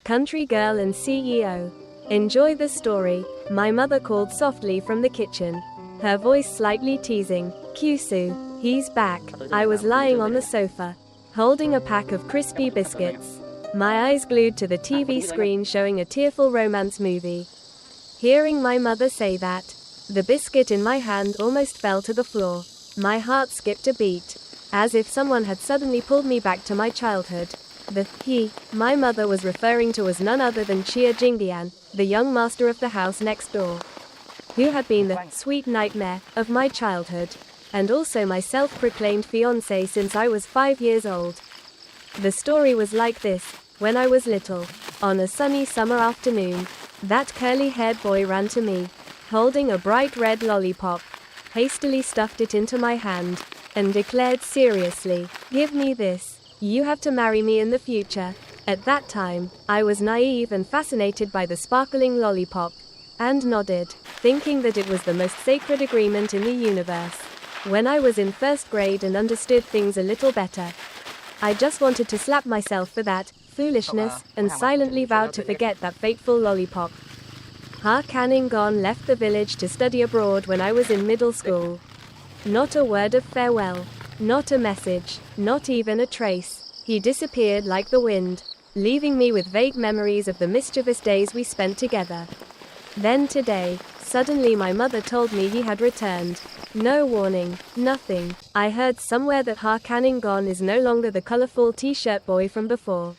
country girl and CEO. Enjoy the story, my mother called softly from the kitchen, her voice slightly teasing. Kyusu, he's back. I was lying on the sofa, holding a pack of crispy biscuits, my eyes glued to the TV screen showing a tearful romance movie. Hearing my mother say that, the biscuit in my hand almost fell to the floor. My heart skipped a beat, as if someone had suddenly pulled me back to my childhood. The he my mother was referring to was none other than Chia Jingdian, the young master of the house next door, who had been the sweet nightmare of my childhood, and also my self-proclaimed fiancé since I was 5 years old. The story was like this: when I was little, on a sunny summer afternoon, that curly-haired boy ran to me, holding a bright red lollipop, hastily stuffed it into my hand, and declared seriously, "Give me this. You have to marry me in the future." At that time, I was naive and fascinated by the sparkling lollipop, and nodded, thinking that it was the most sacred agreement in the universe. When I was in first grade and understood things a little better, I just wanted to slap myself for that foolishness, and silently vowed to forget that fateful lollipop. Ha Caningon left the village to study abroad when I was in middle school. Not a word of farewell, not a message, not even a trace. He disappeared like the wind, leaving me with vague memories of the mischievous days we spent together. Then today, suddenly my mother told me he had returned. No warning, nothing. I heard somewhere that Ha Caningon is no longer the colorful t-shirt boy from before.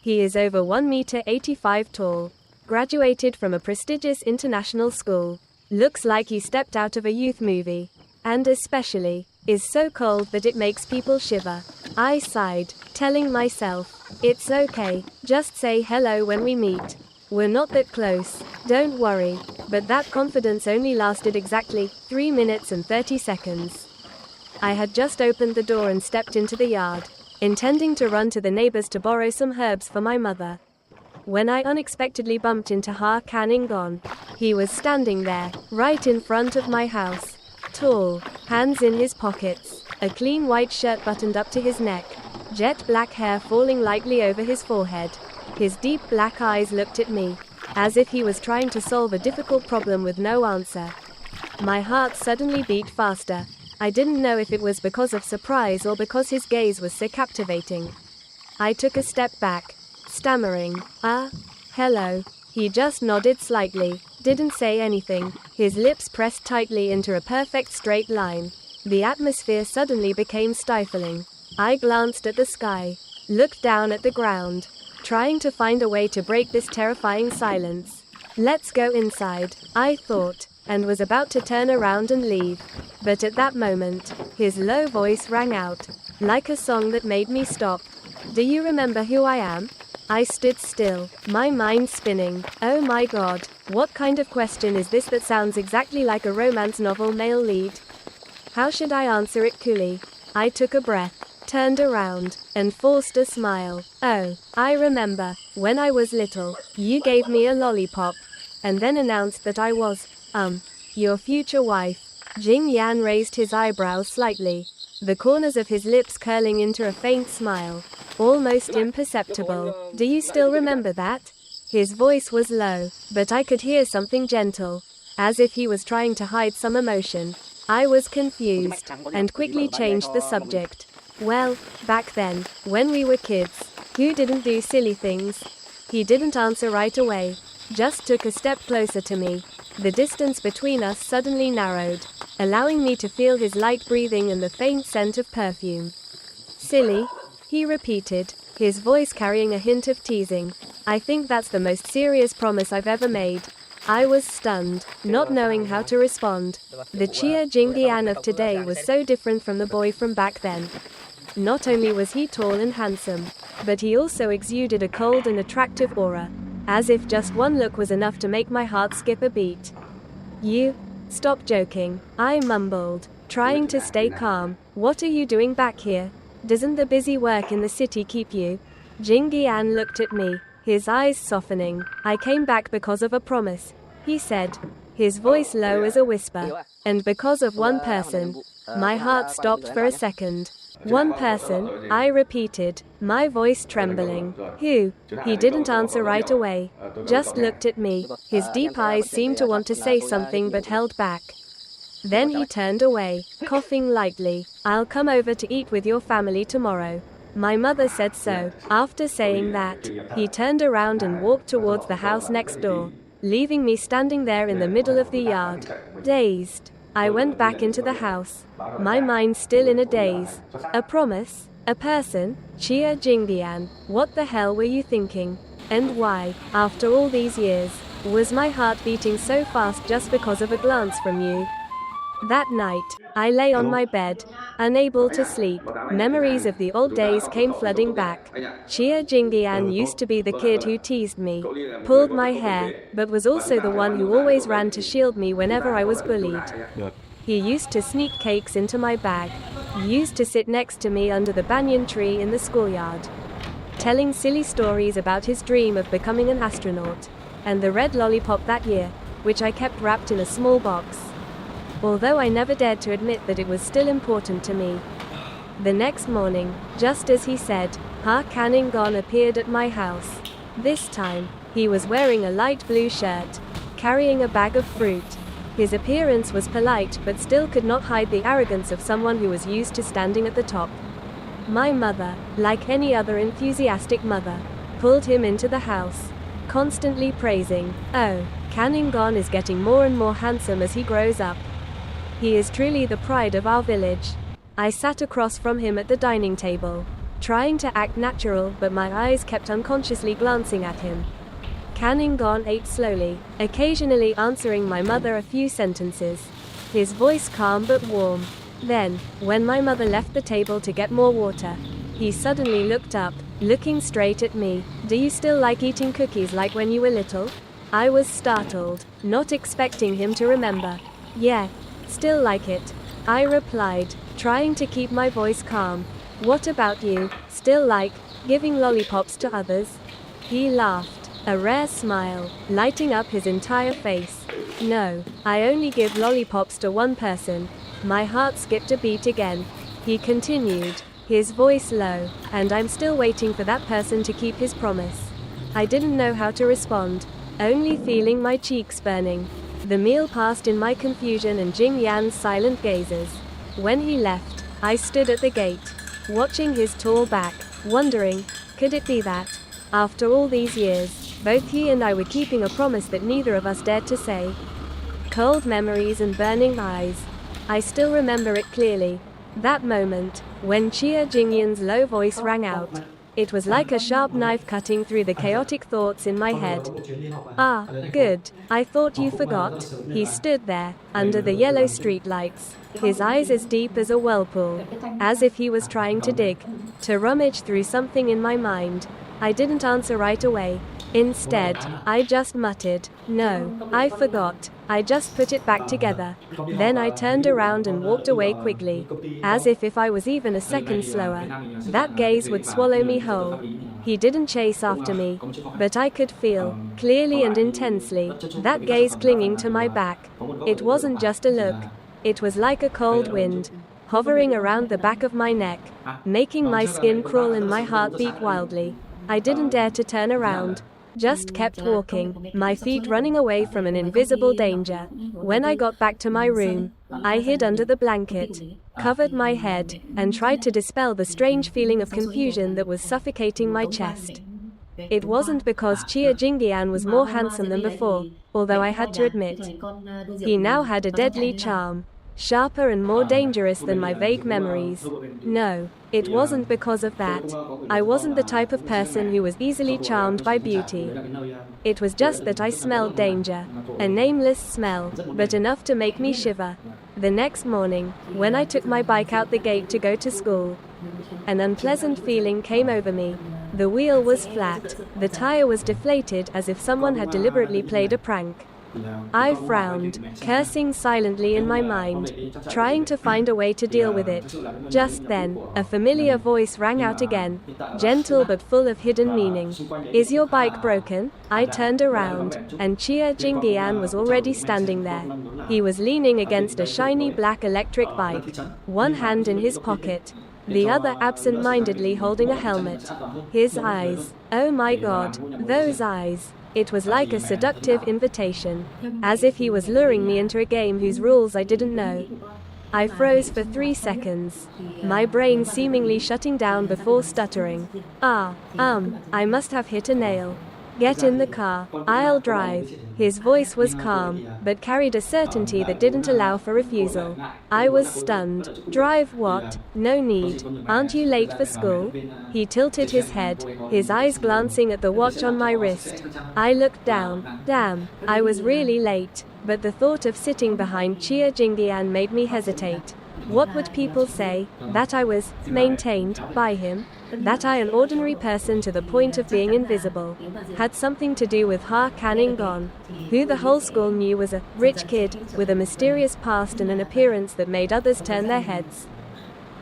He is over 1.85 meters tall, graduated from a prestigious international school, looks like he stepped out of a youth movie, and especially, is so cold that it makes people shiver. I sighed, telling myself, it's okay, just say hello when we meet. We're not that close, don't worry. But that confidence only lasted exactly 3 minutes and 30 seconds. I had just opened the door and stepped into the yard, intending to run to the neighbors to borrow some herbs for my mother, when I unexpectedly bumped into Ha Caningon. He was standing there, right in front of my house, tall, hands in his pockets, a clean white shirt buttoned up to his neck, jet black hair falling lightly over his forehead. His deep black eyes looked at me, as if he was trying to solve a difficult problem with no answer. My heart suddenly beat faster. I didn't know if it was because of surprise or because his gaze was so captivating. I took a step back, stammering, hello. He just nodded slightly, didn't say anything, his lips pressed tightly into a perfect straight line. The atmosphere suddenly became stifling. I glanced at the sky, looked down at the ground, trying to find a way to break this terrifying silence. Let's go inside, I thought, and was about to turn around and leave. But at that moment, his low voice rang out, like a song that made me stop. Do you remember who I am? I stood still, my mind spinning. Oh my god, what kind of question is this that sounds exactly like a romance novel male lead? How should I answer it coolly? I took a breath, turned around, and forced a smile. Oh, I remember, when I was little, you gave me a lollipop, and then announced that I was, your future wife. Jing Yan raised his eyebrows slightly, the corners of his lips curling into a faint smile, almost imperceptible. Do you still remember that? His voice was low, but I could hear something gentle, as if he was trying to hide some emotion. I was confused, and quickly changed the subject. Well, back then, when we were kids, who didn't do silly things? He didn't answer right away, just took a step closer to me. The distance between us suddenly narrowed, allowing me to feel his light breathing and the faint scent of perfume. Silly? He repeated, his voice carrying a hint of teasing. I think that's the most serious promise I've ever made. I was stunned, not knowing how to respond. The Chia Jingdian of today was so different from the boy from back then. Not only was he tall and handsome, but he also exuded a cold and attractive aura, as if just one look was enough to make my heart skip a beat. You? Stop joking, I mumbled, trying to stay calm. What are you doing back here? Doesn't the busy work in the city keep you? Jingdian looked at me, his eyes softening. I came back because of a promise, he said, his voice low as a whisper. And because of one person. My heart stopped for a second. One person, I repeated, my voice trembling. Who? He didn't answer right away. Just looked at me. His deep eyes seemed to want to say something but held back. Then he turned away, coughing lightly. I'll come over to eat with your family tomorrow. My mother said so. After saying that, he turned around and walked towards the house next door, leaving me standing there in the middle of the yard. Dazed, I went back into the house, my mind still in a daze. A promise? A person? Chia Jingdian, what the hell were you thinking? And why, after all these years, was my heart beating so fast just because of a glance from you? That night, I lay on my bed, unable to sleep. Memories of the old days came flooding back. Chia Jingdian used to be the kid who teased me, pulled my hair, but was also the one who always ran to shield me whenever I was bullied. He used to sneak cakes into my bag, used to sit next to me under the banyan tree in the schoolyard, telling silly stories about his dream of becoming an astronaut, and the red lollipop that year, which I kept wrapped in a small box, although I never dared to admit that it was still important to me. The next morning, just as he said, Ha Kaningon appeared at my house. This time, he was wearing a light blue shirt, carrying a bag of fruit. His appearance was polite but still could not hide the arrogance of someone who was used to standing at the top. My mother, like any other enthusiastic mother, pulled him into the house, constantly praising, "Oh, Kaningon is getting more and more handsome as he grows up. He is truly the pride of our village." I sat across from him at the dining table, trying to act natural, but my eyes kept unconsciously glancing at him. Kaningon ate slowly, occasionally answering my mother a few sentences, his voice calm but warm. Then, when my mother left the table to get more water, he suddenly looked up, looking straight at me. "Do you still like eating cookies like when you were little?" I was startled, not expecting him to remember. "Yeah, still like it," I replied, trying to keep my voice calm. "What about you? Still like giving lollipops to others?" He laughed, a rare smile lighting up his entire face. "No, I only give lollipops to one person." My heart skipped a beat again. He continued, his voice low, "And I'm still waiting for that person to keep his promise." I didn't know how to respond, only feeling my cheeks burning. The meal passed in my confusion and Jing Yan's silent gazes. When he left, I stood at the gate, watching his tall back, wondering, could it be that, after all these years, both he and I were keeping a promise that neither of us dared to say? Cold memories and burning eyes. I still remember it clearly. That moment, when Chia Jingyan's low voice rang out. It was like a sharp knife cutting through the chaotic thoughts in my head. "Ah, good. I thought you forgot." He stood there, under the yellow streetlights, his eyes as deep as a whirlpool, as if he was trying to dig, to rummage through something in my mind. I didn't answer right away. Instead, I just muttered, "No, I forgot. I just put it back together." Then I turned around and walked away quickly, as if I was even a second slower, that gaze would swallow me whole. He didn't chase after me, but I could feel, clearly and intensely, that gaze clinging to my back. It wasn't just a look. It was like a cold wind, hovering around the back of my neck, making my skin crawl and my heart beat wildly. I didn't dare to turn around, just kept walking, my feet running away from an invisible danger. When I got back to my room, I hid under the blanket, covered my head, and tried to dispel the strange feeling of confusion that was suffocating my chest. It wasn't because Chia Jingyan was more handsome than before, although I had to admit, he now had a deadly charm, sharper and more dangerous than my vague memories. No, it wasn't because of that. I wasn't the type of person who was easily charmed by beauty. It was just that I smelled danger. A nameless smell, but enough to make me shiver. The next morning, when I took my bike out the gate to go to school, an unpleasant feeling came over me. The wheel was flat, the tire was deflated as if someone had deliberately played a prank. I frowned, cursing silently in my mind, trying to find a way to deal with it. Just then, a familiar voice rang out again, gentle but full of hidden meaning. "Is your bike broken?" I turned around, and Chia Jingyan was already standing there. He was leaning against a shiny black electric bike, one hand in his pocket, the other absent-mindedly holding a helmet. His eyes. Oh my God, those eyes. It was like a seductive invitation, as if he was luring me into a game whose rules I didn't know. I froze for 3 seconds, my brain seemingly shutting down before stuttering. I must have hit a nail. Get in the car, I'll drive. His voice was calm, but carried a certainty that didn't allow for refusal. I was stunned. Drive what? No need. Aren't you late for school? He tilted his head, his eyes glancing at the watch on my wrist. I looked down. Damn, I was really late, but the thought of sitting behind Chia Jingdian made me hesitate. What would people say? That I was maintained by him? That I, an ordinary person to the point of being invisible, had something to do with Ha Caningon, who the whole school knew was a rich kid with a mysterious past and an appearance that made others turn their heads.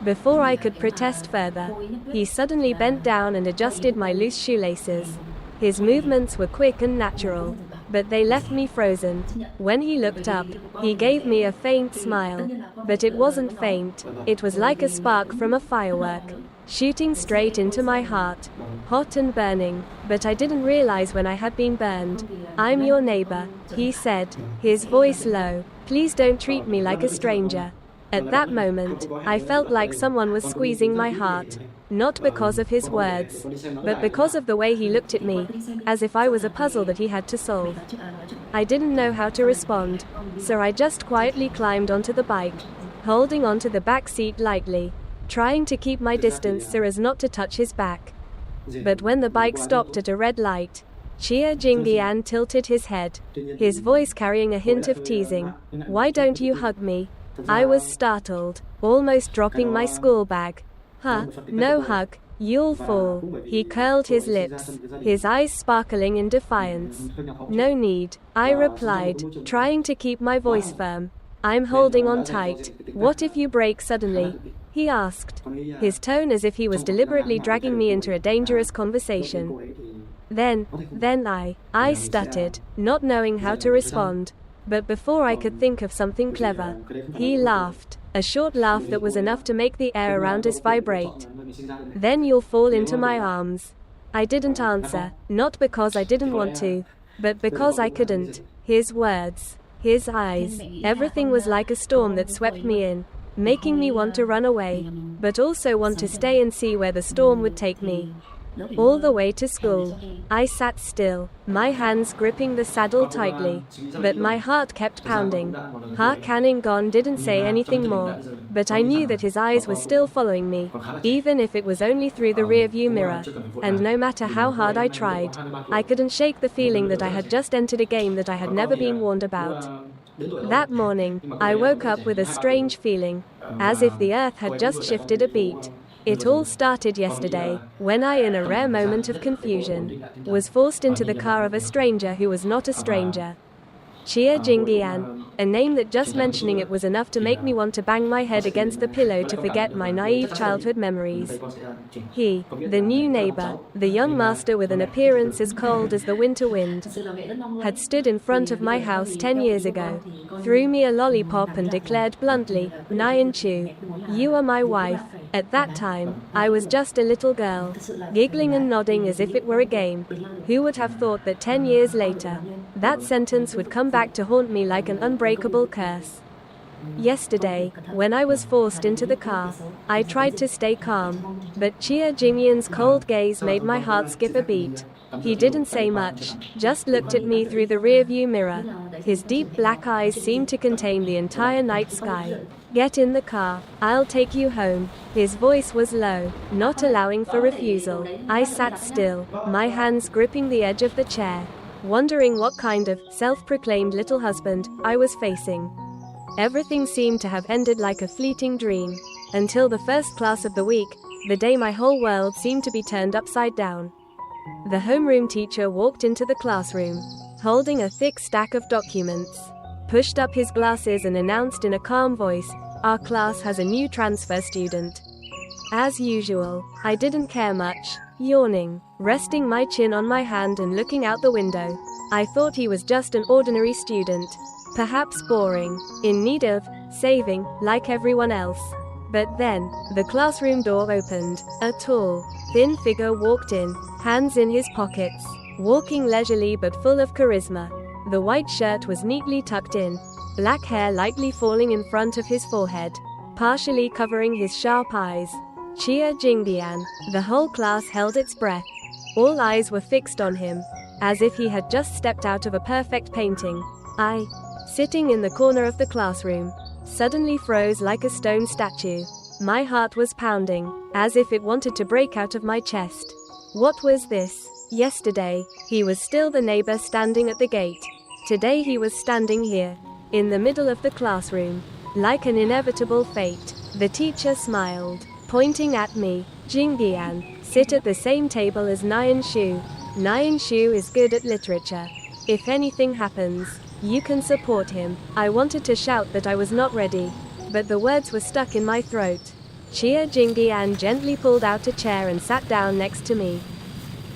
Before I could protest further, he suddenly bent down and adjusted my loose shoelaces. His movements were quick and natural, but they left me frozen. When he looked up, he gave me a faint smile. But it wasn't faint, it was like a spark from a firework, shooting straight into my heart, hot and burning, but I didn't realize when I had been burned. I'm your neighbor, he said, his voice low. Please don't treat me like a stranger. At that moment, I felt like someone was squeezing my heart, not because of his words, but because of the way he looked at me, as if I was a puzzle that he had to solve. I didn't know how to respond, so I just quietly climbed onto the bike, holding onto the back seat lightly, trying to keep my distance so as not to touch his back. But when the bike stopped at a red light, Chia Jingdian tilted his head, his voice carrying a hint of teasing. Why don't you hug me? I was startled, almost dropping my school bag. Huh, no hug, you'll fall. He curled his lips, his eyes sparkling in defiance. No need, I replied, trying to keep my voice firm. I'm holding on tight. What if you break suddenly? He asked, his tone as if he was deliberately dragging me into a dangerous conversation. Then I stuttered, not knowing how to respond. But before I could think of something clever, he laughed, a short laugh that was enough to make the air around us vibrate. Then you'll fall into my arms. I didn't answer, not because I didn't want to, but because I couldn't. His words, his eyes, everything was like a storm that swept me in, making me want to run away, but also want to stay and see where the storm would take me. All the way to school, I sat still, my hands gripping the saddle tightly, but my heart kept pounding. Ha Caningon didn't say anything more, but I knew that his eyes were still following me, even if it was only through the rearview mirror, and no matter how hard I tried, I couldn't shake the feeling that I had just entered a game that I had never been warned about. That morning, I woke up with a strange feeling, as if the earth had just shifted a beat. It all started yesterday, when I, in a rare moment of confusion, was forced into the car of a stranger who was not a stranger. Chia Jingdian, a name that just mentioning it was enough to make me want to bang my head against the pillow to forget my naive childhood memories. He, the new neighbor, the young master with an appearance as cold as the winter wind, had stood in front of my house 10 years ago, threw me a lollipop and declared bluntly, Nyan Chu, you are my wife. At that time, I was just a little girl, giggling and nodding as if it were a game. Who would have thought that 10 years later, that sentence would come back to haunt me like an unbreakable curse? Yesterday, when I was forced into the car, I tried to stay calm, but Chia Jingyan's cold gaze made my heart skip a beat. He didn't say much, just looked at me through the rearview mirror. His deep black eyes seemed to contain the entire night sky. Get in the car, I'll take you home. His voice was low, not allowing for refusal. I sat still, my hands gripping the edge of the chair, wondering what kind of self-proclaimed little husband I was facing. Everything seemed to have ended like a fleeting dream, until the first class of the week, the day my whole world seemed to be turned upside down. The homeroom teacher walked into the classroom, holding a thick stack of documents, pushed up his glasses and announced in a calm voice, our class has a new transfer student. As usual, I didn't care much, yawning, resting my chin on my hand and looking out the window. I thought he was just an ordinary student, perhaps boring, in need of saving, like everyone else. But then, the classroom door opened. A tall, thin figure walked in, hands in his pockets, walking leisurely but full of charisma. The white shirt was neatly tucked in, black hair lightly falling in front of his forehead, partially covering his sharp eyes. Chia Jingbian. The whole class held its breath. All eyes were fixed on him, as if he had just stepped out of a perfect painting. I, sitting in the corner of the classroom, suddenly froze like a stone statue. My heart was pounding, as if it wanted to break out of my chest. What was this? Yesterday, he was still the neighbor standing at the gate. Today he was standing here, in the middle of the classroom, like an inevitable fate. The teacher smiled, pointing at me. Jingbian, sit at the same table as Nian Shu. Nian Shu is good at literature. If anything happens, you can support him. I wanted to shout that I was not ready, but the words were stuck in my throat. Chia Jingbian gently pulled out a chair and sat down next to me.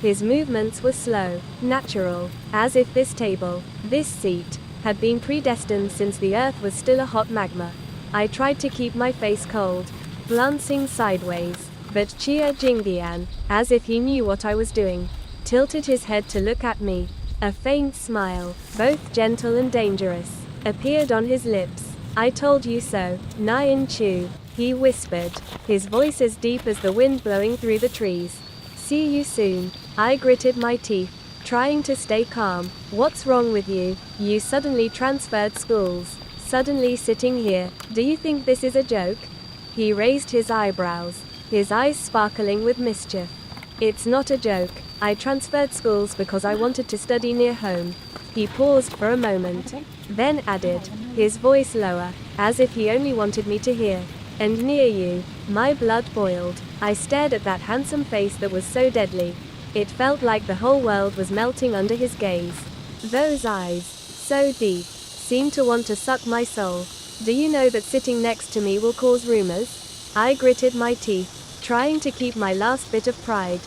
His movements were slow, natural, as if this table, this seat, had been predestined since the earth was still a hot magma. I tried to keep my face cold, glancing sideways, but Chia Jingbian, as if he knew what I was doing, tilted his head to look at me. A faint smile, both gentle and dangerous, appeared on his lips. I told you so, Nian Chu, he whispered, his voice as deep as the wind blowing through the trees. See you soon. I gritted my teeth, trying to stay calm. What's wrong with you? You suddenly transferred schools. Suddenly sitting here. Do you think this is a joke? He raised his eyebrows, his eyes sparkling with mischief. It's not a joke. I transferred schools because I wanted to study near home. He paused for a moment, then added, his voice lower, as if he only wanted me to hear. And near you. My blood boiled. I stared at that handsome face that was so deadly. It felt like the whole world was melting under his gaze. Those eyes, so deep, seemed to want to suck my soul. Do you know that sitting next to me will cause rumors? I gritted my teeth, trying to keep my last bit of pride.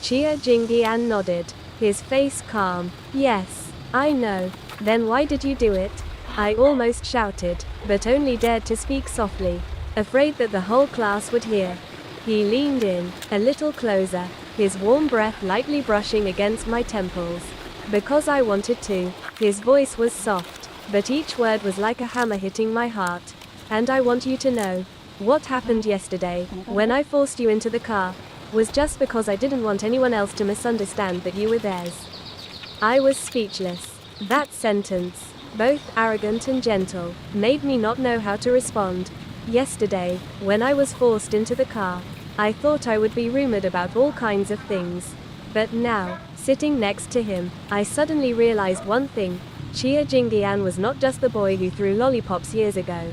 Chia Jingbian nodded, his face calm. Yes, I know. Then why did you do it? I almost shouted, but only dared to speak softly, afraid that the whole class would hear. He leaned in, a little closer, his warm breath lightly brushing against my temples. Because I wanted to. His voice was soft, but each word was like a hammer hitting my heart. And I want you to know, what happened yesterday, when I forced you into the car, was just because I didn't want anyone else to misunderstand that you were theirs. I was speechless. That sentence, both arrogant and gentle, made me not know how to respond. Yesterday, when I was forced into the car, I thought I would be rumored about all kinds of things. But now, sitting next to him, I suddenly realized one thing. Chia Jingbian was not just the boy who threw lollipops years ago.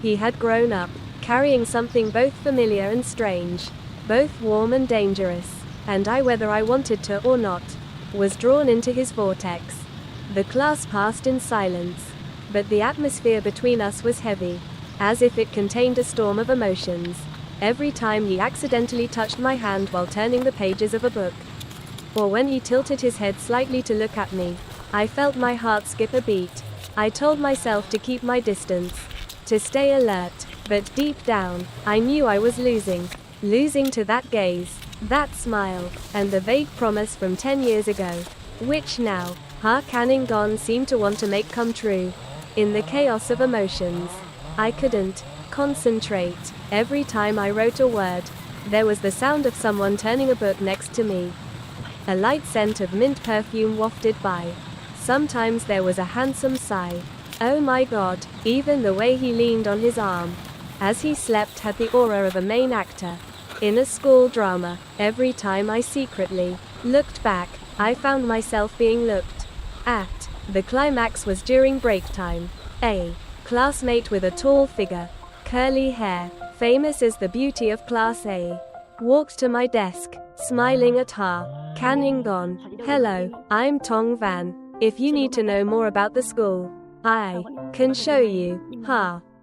He had grown up, carrying something both familiar and strange, both warm and dangerous, and I, whether I wanted to or not, was drawn into his vortex. The class passed in silence, but the atmosphere between us was heavy, as if it contained a storm of emotions. Every time he accidentally touched my hand while turning the pages of a book, or when he tilted his head slightly to look at me, I felt my heart skip a beat. I told myself to keep my distance, to stay alert, but deep down, I knew I was losing to that gaze, that smile, and the vague promise from 10 years ago, which now, Canning Gone seemed to want to make come true. In the chaos of emotions, I couldn't concentrate. Every time I wrote a word, there was the sound of someone turning a book next to me. A light scent of mint perfume wafted by. Sometimes there was a handsome sigh. Oh my God, even the way he leaned on his arm as he slept had the aura of a main actor in a school drama. Every time I secretly looked back, I found myself being looked at. The climax was during break time. A classmate with a tall figure, curly hair, famous as the beauty of Class A, walked to my desk, smiling at Canning Gone. Hello, I'm Tong Van. If you need to know more about the school, I can show you.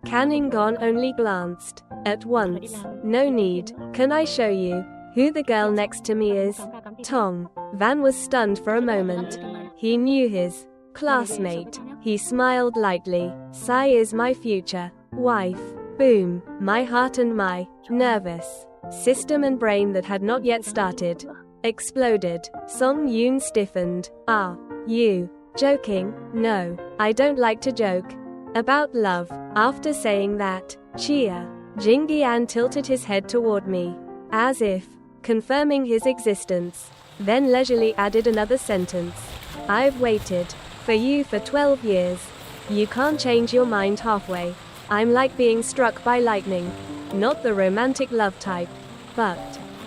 Canning Gone only glanced at once. No need. Can I show you who the girl next to me is? Tong Van was stunned for a moment. He knew his classmate. He smiled lightly. Sai is my future wife. Boom, my heart and my nervous system and brain that had not yet started exploded. Song Yoon stiffened. Are you joking? No, I don't like to joke about love. After saying that, Chia Jingyan tilted his head toward me, as if confirming his existence, then leisurely added another sentence. I've waited for you for 12 years. You can't change your mind halfway. I'm like being struck by lightning. Not the romantic love type, but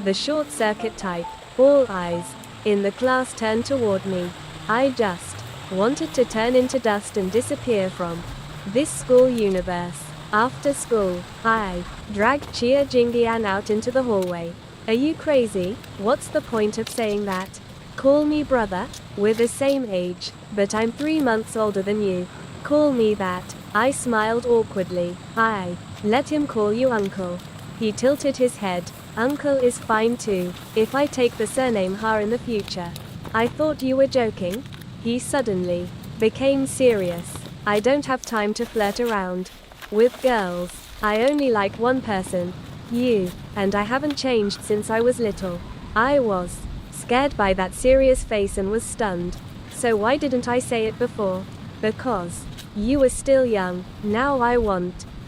the short circuit type. All eyes in the class turned toward me. I just wanted to turn into dust and disappear from this school universe. After school, I dragged Chia Jingyan out into the hallway. Are you crazy? What's the point of saying that? Call me brother. We're the same age, but I'm 3 months older than you. Call me that. I smiled awkwardly. I let him call you uncle. He tilted his head. Uncle is fine too, if I take the surname Ha in the future. I thought you were joking. He suddenly became serious. I don't have time to flirt around with girls. I only like one person. You. And I haven't changed since I was little. I was scared by that serious face and was stunned. So why didn't I say it before? Because you were still young. Now I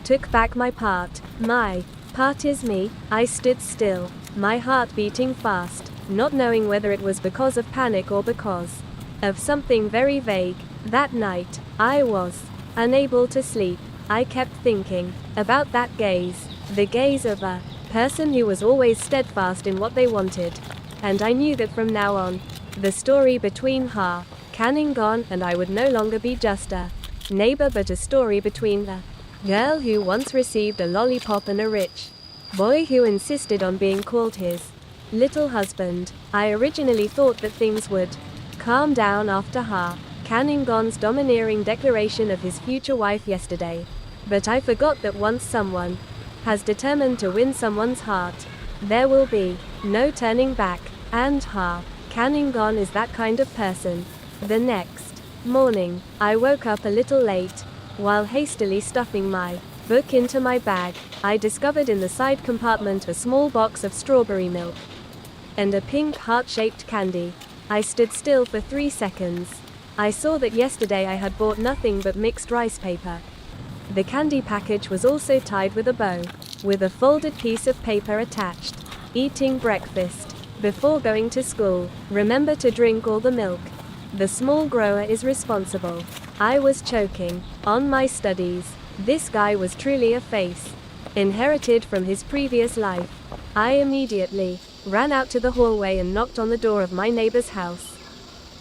took back my part. My part is me. I stood still, my heart beating fast, not knowing whether it was because of panic or because of something very vague. That night, I was unable to sleep. I kept thinking about that gaze, the gaze of a person who was always steadfast in what they wanted. And I knew that from now on, the story between Ha Canning-gon and I would no longer be just a neighbor but a story between the girl who once received a lollipop and a rich boy who insisted on being called his little husband. I originally thought that things would calm down after Ha Canning-gon's domineering declaration of his future wife yesterday. But I forgot that once someone has determined to win someone's heart, there will be no turning back. And Ha Canning-gon is that kind of person. The next morning, I woke up a little late. While hastily stuffing my book into my bag, I discovered in the side compartment a small box of strawberry milk and a pink heart-shaped candy. I stood still for 3 seconds. I saw that yesterday I had bought nothing but mixed rice paper. The candy package was also tied with a bow, with a folded piece of paper attached. Eating breakfast before going to school. Remember to drink all the milk. The small grower is responsible. I was choking on my studies. This guy was truly a face inherited from his previous life. I immediately ran out to the hallway and knocked on the door of my neighbor's house.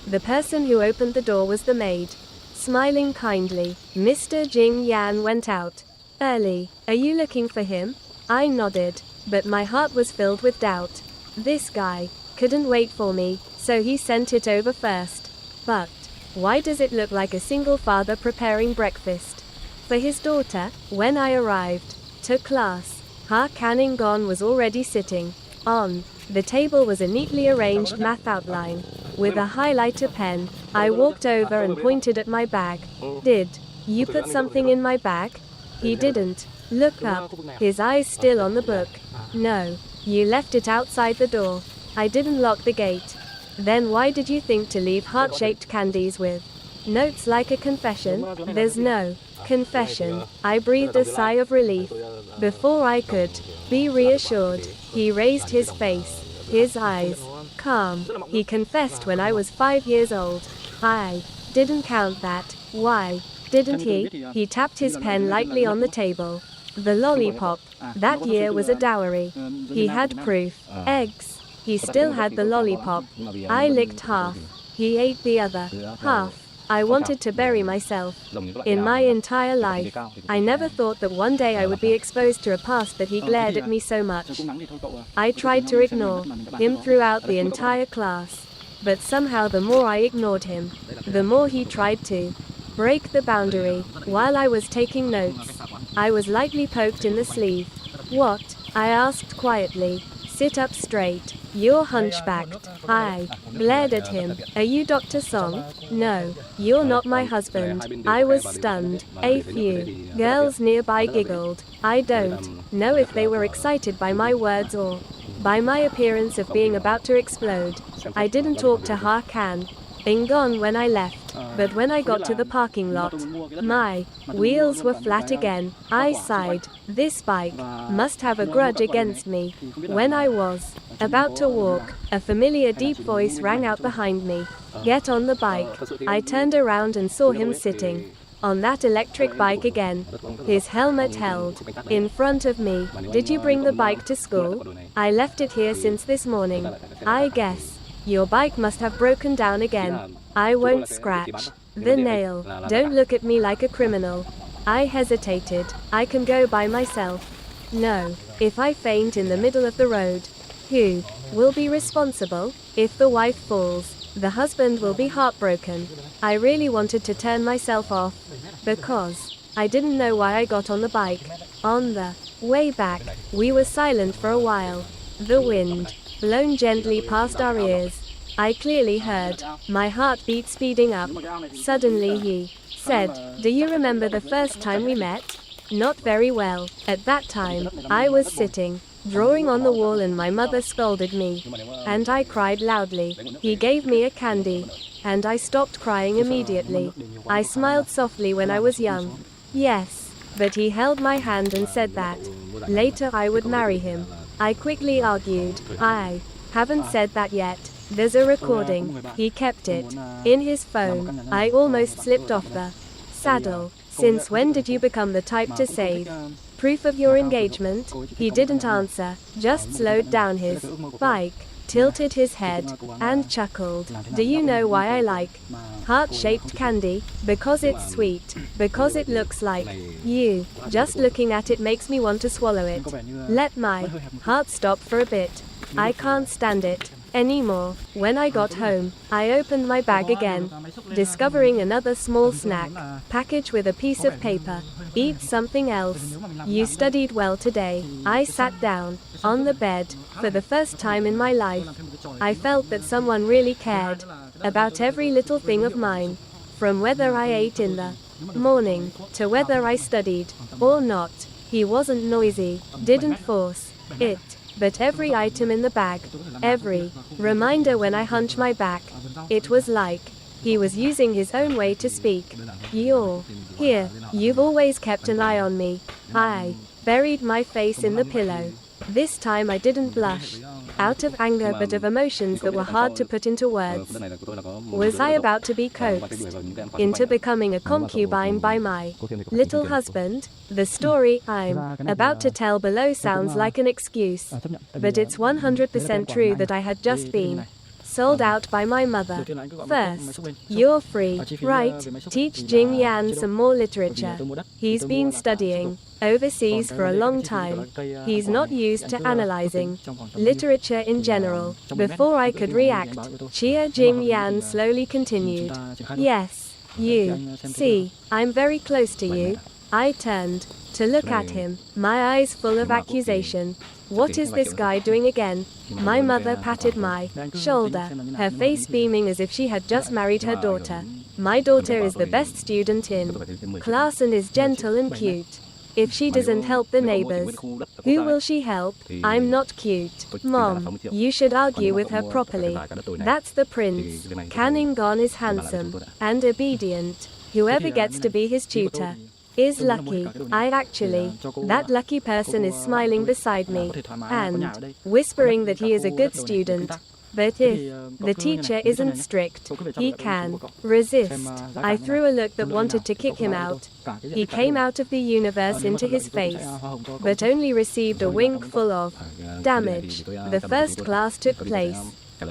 The person who opened the door was the maid. Smiling kindly, Mr. Jing Yan went out early. Are you looking for him? I nodded, but my heart was filled with doubt. This guy couldn't wait for me, so he sent it over first. But why does it look like a single father preparing breakfast for his daughter? When I arrived to class, Ha Canning-gon was already sitting. On the table was a neatly arranged math outline with a highlighter pen. I walked over and pointed at my bag. Did you put something in my bag? He didn't look up, his eyes still on the book. No, you left it outside the door. I didn't lock the gate. Then why did you think to leave heart-shaped candies with notes like a confession? There's no confession. I breathed a sigh of relief. Before I could be reassured, he raised his face, his eyes calm. He confessed when I was 5 years old. I didn't count that. Why didn't he? He tapped his pen lightly on the table. The lollipop. That year was a dowry. He had proof. Eggs. He still had the lollipop. I licked half. He ate the other half. I wanted to bury myself. In my entire life, I never thought that one day I would be exposed to a past that he glared at me so much. I tried to ignore him throughout the entire class. But somehow the more I ignored him, the more he tried to break the boundary. While I was taking notes, I was lightly poked in the sleeve. What? I asked quietly. Sit up straight. You're hunchbacked. I glared at him. Are you Dr. Song? No, you're not my husband. I was stunned. A few girls nearby giggled. I don't know if they were excited by my words or by my appearance of being about to explode. I didn't talk to Ha Kan. Been gone when I left, but when I got to the parking lot, my wheels were flat again. I sighed. This bike must have a grudge against me. When I was about to walk, a familiar deep voice rang out behind me. Get on the bike. I turned around and saw him sitting on that electric bike again, his helmet held in front of me. Did you bring the bike to school? I left it here since this morning. I guess your bike must have broken down again. I won't scratch the nail. Don't look at me like a criminal. I hesitated. I can go by myself. No. If I faint in the middle of the road, who will be responsible? If the wife falls, the husband will be heartbroken. I really wanted to turn myself off, because I didn't know why I got on the bike. On the way back, we were silent for a while. The wind blown gently past our ears. I clearly heard my heartbeat speeding up. Suddenly he said, "Do you remember the first time we met?" Not very well. At that time, I was sitting, drawing on the wall, and my mother scolded me, and I cried loudly. He gave me a candy, and I stopped crying immediately. I smiled softly when I was young. Yes, but he held my hand and said that later I would marry him. I quickly argued. I haven't said that yet. There's a recording. He kept it in his phone. I almost slipped off the saddle. Since when did you become the type to save proof of your engagement? He didn't answer, just slowed down his bike, tilted his head, and chuckled. Do you know why I like heart-shaped candy? Because it's sweet. Because it looks like you. Just looking at it makes me want to swallow it. Let my heart stop for a bit. I can't stand it anymore. When I got home, I opened my bag again, discovering another small snack package with a piece of paper. Eat something else. You studied well today. I sat down on the bed. For the first time in my life, I felt that someone really cared about every little thing of mine, from whether I ate in the morning to whether I studied or not. He wasn't noisy, didn't force it, but every item in the bag, every reminder when I hunch my back, it was like he was using his own way to speak. You're here. You've always kept an eye on me. I buried my face in the pillow. This time I didn't blush, out of anger but of emotions that were hard to put into words. Was I about to be coaxed into becoming a concubine by my little husband? The story I'm about to tell below sounds like an excuse, but it's 100% true that I had just been sold out by my mother. First, you're free, right? Teach Jing Yan some more literature. He's been studying overseas for a long time. He's not used to analyzing literature in general. Before I could react, Chia Jing Yan slowly continued. Yes, you see, I'm very close to you. I turned to look at him, my eyes full of accusation. What is this guy doing again? My mother patted my shoulder, her face beaming as if she had just married her daughter. My daughter is the best student in class and is gentle and cute. If she doesn't help the neighbors, who will she help? I'm not cute. Mom, you should argue with her properly. That's the prince. Kanningon is handsome and obedient. Whoever gets to be his tutor is lucky. That lucky person is smiling beside me and whispering that he is a good student. But if the teacher isn't strict, he can resist. I threw a look that wanted to kick him out. He came out of the universe into his face, but only received a wink full of damage. The first class took place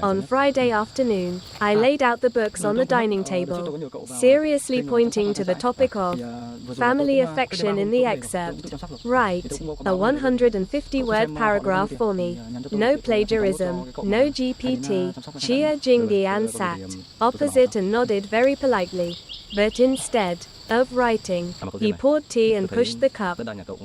on Friday afternoon. I laid out the books on the dining table, seriously pointing to the topic of family affection in the excerpt. Write a 150-word paragraph for me. No plagiarism, no GPT. Chia Jingyan sat opposite and nodded very politely, but instead of writing. He poured tea and pushed the cup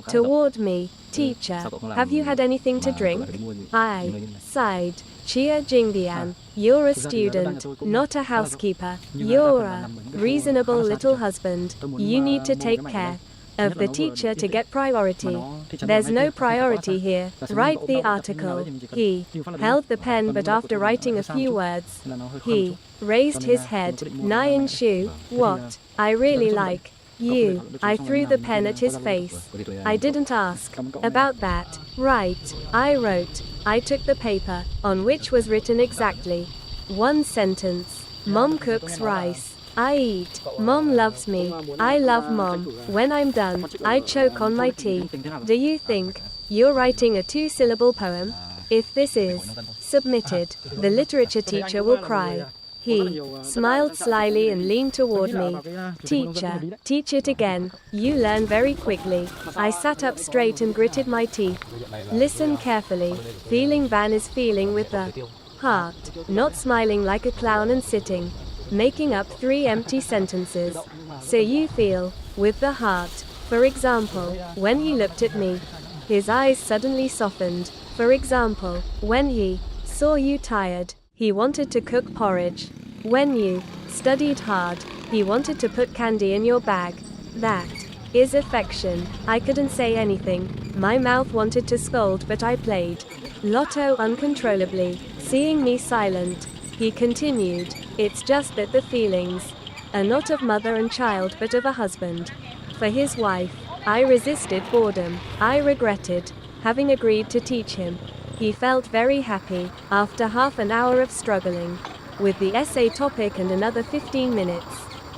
toward me. Teacher, have you had anything to drink? I sighed. Chia Jingbian, you're a student, not a housekeeper. You're a reasonable little husband. You need to take care of the teacher to get priority. There's no priority here. Write the article. He held the pen, but after writing a few words, he raised his head. Nine Shu, what? I really like you. I threw the pen at his face. I didn't ask about that. Right. I wrote. I took the paper, on which was written exactly one sentence. Mom cooks rice. I eat. Mom loves me. I love Mom. When I'm done, I choke on my tea. Do you think you're writing a 2-syllable poem? If this is submitted, the literature teacher will cry. He smiled slyly and leaned toward me. Teacher, teach it again. You learn very quickly. I sat up straight and gritted my teeth. Listen carefully. Feeling Van is feeling with the heart, not smiling like a clown and sitting, making up 3 empty sentences. So you feel with the heart. For example, when he looked at me, his eyes suddenly softened. For example, when he saw you tired, he wanted to cook porridge. When you studied hard, he wanted to put candy in your bag. That is affection. I couldn't say anything. My mouth wanted to scold, but I played Lotto uncontrollably. Seeing me silent, he continued, it's just that the feelings are not of mother and child but of a husband. For his wife, I resisted boredom. I regretted having agreed to teach him. He felt very happy after half an hour of struggling with the essay topic and another 15 minutes.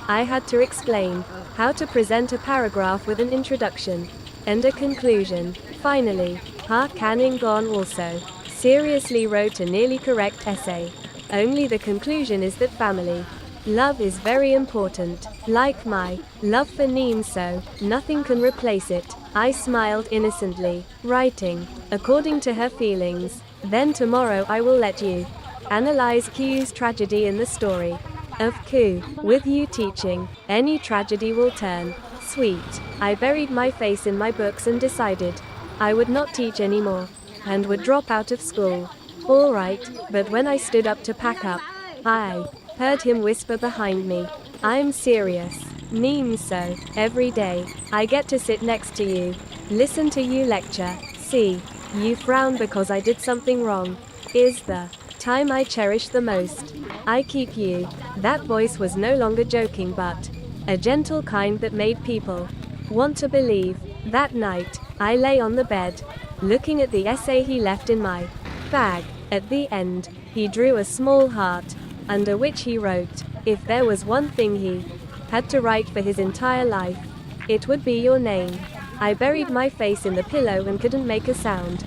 I had to explain how to present a paragraph with an introduction and a conclusion. Finally, Ha Kan-in-gon also seriously wrote a nearly correct essay. Only the conclusion is that family love is very important. Like my love for Neem, so nothing can replace it. I smiled innocently, writing according to her feelings. Then tomorrow I will let you analyze Q's tragedy in the story of Q. With you teaching, any tragedy will turn sweet. I buried my face in my books and decided I would not teach anymore and would drop out of school. All right, but when I stood up to pack up, I heard him whisper behind me, I'm serious. Neem, so every day I get to sit next to you, listen to you lecture. See, you frown because I did something wrong. Is the time I cherish the most. I keep you. That voice was no longer joking, but a gentle kind that made people want to believe. That night, I lay on the bed, looking at the essay he left in my bag. At the end, he drew a small heart, under which he wrote, if there was one thing he had to write for his entire life, it would be your name. I buried my face in the pillow and couldn't make a sound.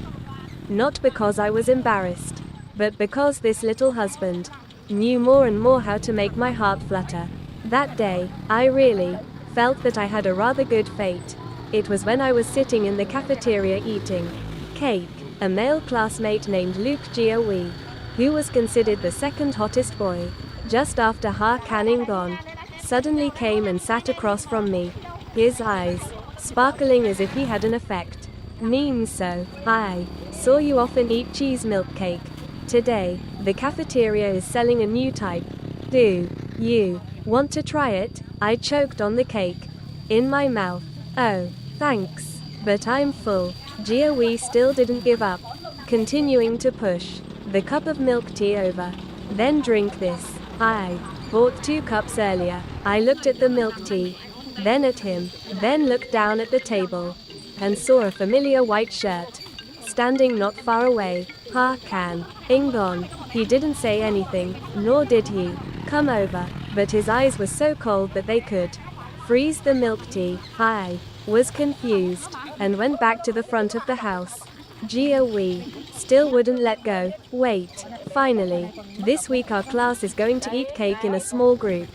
Not because I was embarrassed, but because this little husband knew more and more how to make my heart flutter. That day, I really felt that I had a rather good fate. It was when I was sitting in the cafeteria eating cake. A male classmate named Luke Jiahui, who was considered the second hottest boy, just after Ha Kan-in-gon, suddenly came and sat across from me, his eyes sparkling as if he had an effect. Neem, so I saw you often eat cheese milk cake. Today, the cafeteria is selling a new type. Do you want to try it? I choked on the cake in my mouth. Oh, thanks, but I'm full. Jiahui still didn't give up, continuing to push the cup of milk tea over. Then drink this. I bought 2 cups earlier. I looked at the milk tea, then at him, then looked down at the table, and saw a familiar white shirt standing not far away. Ha Kan-in-gon. He didn't say anything, nor did he come over, but his eyes were so cold that they could freeze the milk tea. I was confused and went back to the front of the house. Jiahui still wouldn't let go. Wait. Finally, this week our class is going to eat cake in a small group.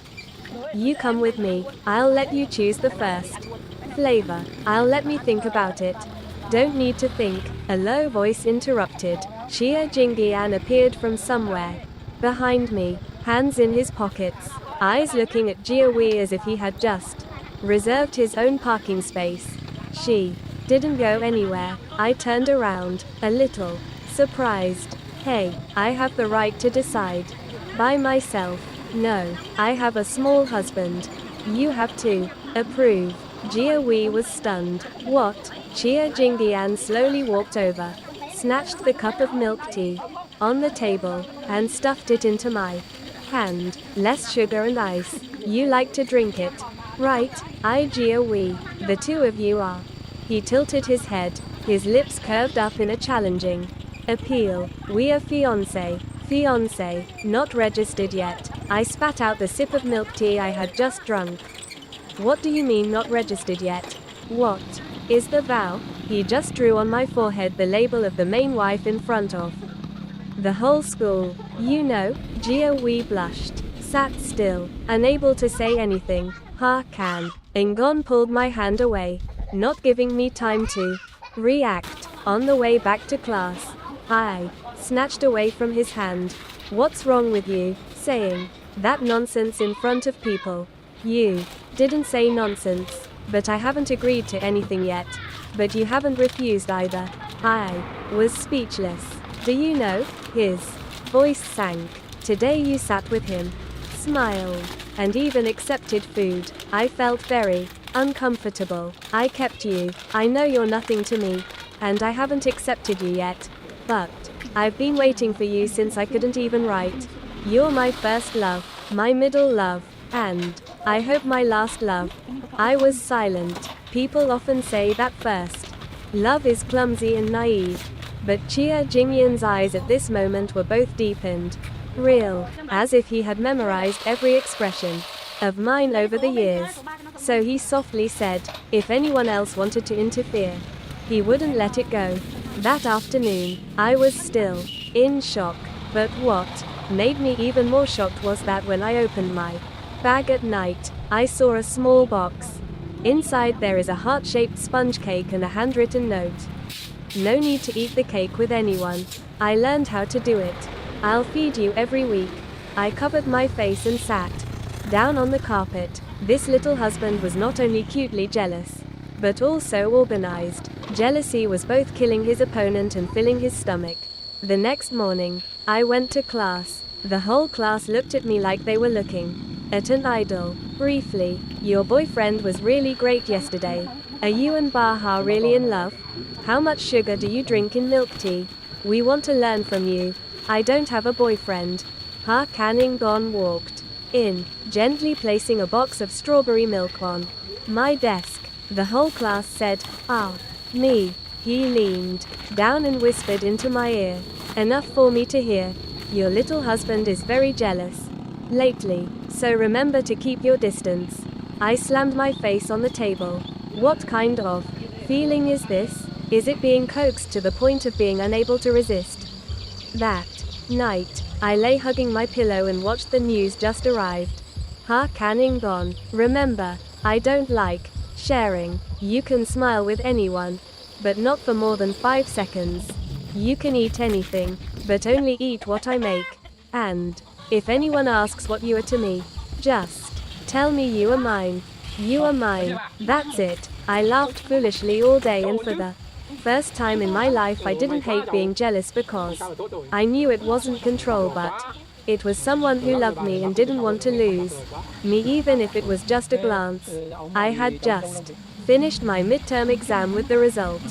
You come with me. I'll let you choose the first flavor. I'll let me think about it. Don't need to think, a low voice interrupted. Chia Jingyan appeared from somewhere behind me, hands in his pockets, eyes looking at Jiahui as if he had just reserved his own parking space. She didn't go anywhere. I turned around, a little surprised. Hey, I have the right to decide. By myself. No, I have a small husband. You have to approve. Jia Wei was stunned. What? Chia Jingdian slowly walked over, snatched the cup of milk tea on the table, and stuffed it into my hand. Less sugar and ice. You like to drink it, right? I Jia Wei. The two of you are. He tilted his head, his lips curved up in a challenging appeal. We are fiancé. Fiancé, not registered yet. I spat out the sip of milk tea I had just drunk. What do you mean not registered yet? What is the vow? He just drew on my forehead the label of the main wife in front of the whole school. You know, Jia Wei blushed, sat still, unable to say anything. Ha can. Ngon pulled my hand away, not giving me time to react. On the way back to class, I snatched away from his hand. What's wrong with you, saying that nonsense in front of people? You didn't say nonsense, but I haven't agreed to anything yet. But you haven't refused either. I was speechless. Do you know? His voice sank. Today you sat with him, smiled, and even accepted food. I felt very uncomfortable. I kept you. I know you're nothing to me, and I haven't accepted you yet. But I've been waiting for you since I couldn't even write. You're my first love, my middle love, and I hope my last love. I was silent. People often say that first love is clumsy and naive, but Chia Jingyan's eyes at this moment were both deepened, real, as if he had memorized every expression of mine over the years. So he softly said, if anyone else wanted to interfere, he wouldn't let it go. That afternoon, I was still in shock, but what made me even more shocked was that when I opened my bag at night, I saw a small box. Inside there is a heart-shaped sponge cake and a handwritten note. No need to eat the cake with anyone. I learned how to do it. I'll feed you every week. I covered my face and sat down on the carpet. This little husband was not only cutely jealous, but also organized. Jealousy was both killing his opponent and filling his stomach. The next morning, I went to class. The whole class looked at me like they were looking at an idol. Briefly, your boyfriend was really great yesterday. Are you and Baha really in love? How much sugar do you drink in milk tea? We want to learn from you. I don't have a boyfriend. Ha Kaningon walked in, gently placing a box of strawberry milk on my desk. The whole class said, ah, me. He leaned down and whispered into my ear, enough for me to hear. Your little husband is very jealous lately, so remember to keep your distance. I slammed my face on the table. What kind of feeling is this? Is it being coaxed to the point of being unable to resist? That night, I lay hugging my pillow and watched the news just arrived. Ha Canning gone. Remember, I don't like sharing. You can smile with anyone, but not for more than 5 seconds. You can eat anything, but only eat what I make. And if anyone asks what you are to me, just tell me you are mine. You are mine. That's it. I laughed foolishly all day, and for the first time in my life I didn't hate being jealous because I knew it wasn't control, but it was someone who loved me and didn't want to lose me even if it was just a glance. I had just finished my midterm exam with the result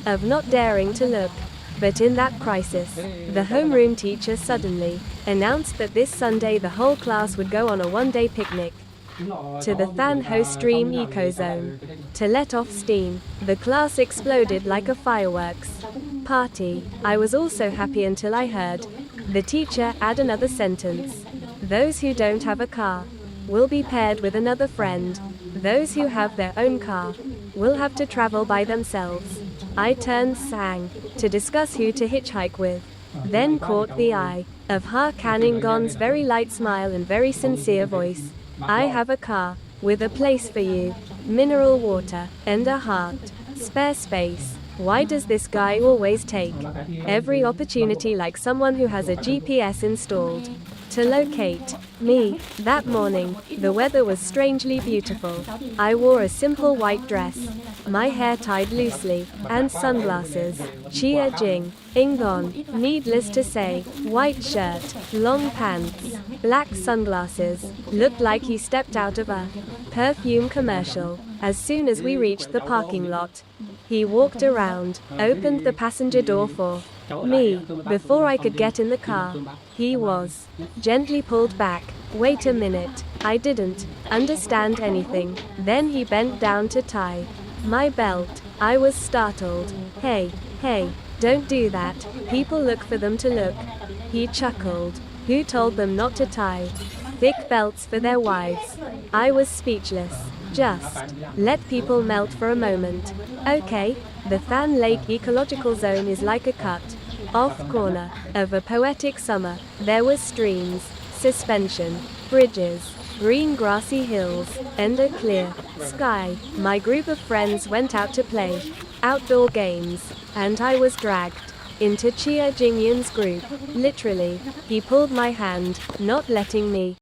of not daring to look. But in that crisis, the homeroom teacher suddenly announced that this Sunday the whole class would go on a one-day picnic to the Than Ho Stream ecozone to let off steam. The class exploded like a fireworks party. I was also happy until I heard the teacher add another sentence. Those who don't have a car will be paired with another friend. Those who have their own car will have to travel by themselves. I turned sang to discuss who to hitchhike with, then caught the eye of Ha Kaningon's very light smile and very sincere voice. I have a car, with a place for you, mineral water, and a heart, spare space. Why does this guy always take every opportunity like someone who has a GPS installed to locate me. That morning, the weather was strangely beautiful. I wore a simple white dress, my hair tied loosely, and sunglasses. Chia Jing. Ingon. Needless to say, white shirt, long pants, black sunglasses. Looked like he stepped out of a perfume commercial. As soon as we reached the parking lot, he walked around, opened the passenger door for me. Before I could get in the car, he was gently pulled back. Wait a minute. I didn't understand anything. Then he bent down to tie my belt. I was startled. Hey, don't do that. People look for them to look. He chuckled. Who told them not to tie thick belts for their wives? I was speechless. Just let people melt for a moment. Okay, the Fan Lake Ecological Zone is like a cut off corner of a poetic summer. There were streams, suspension, bridges, green grassy hills, and a clear sky. My group of friends went out to play outdoor games, and I was dragged into Chia Jingyun's group. Literally, he pulled my hand, not letting me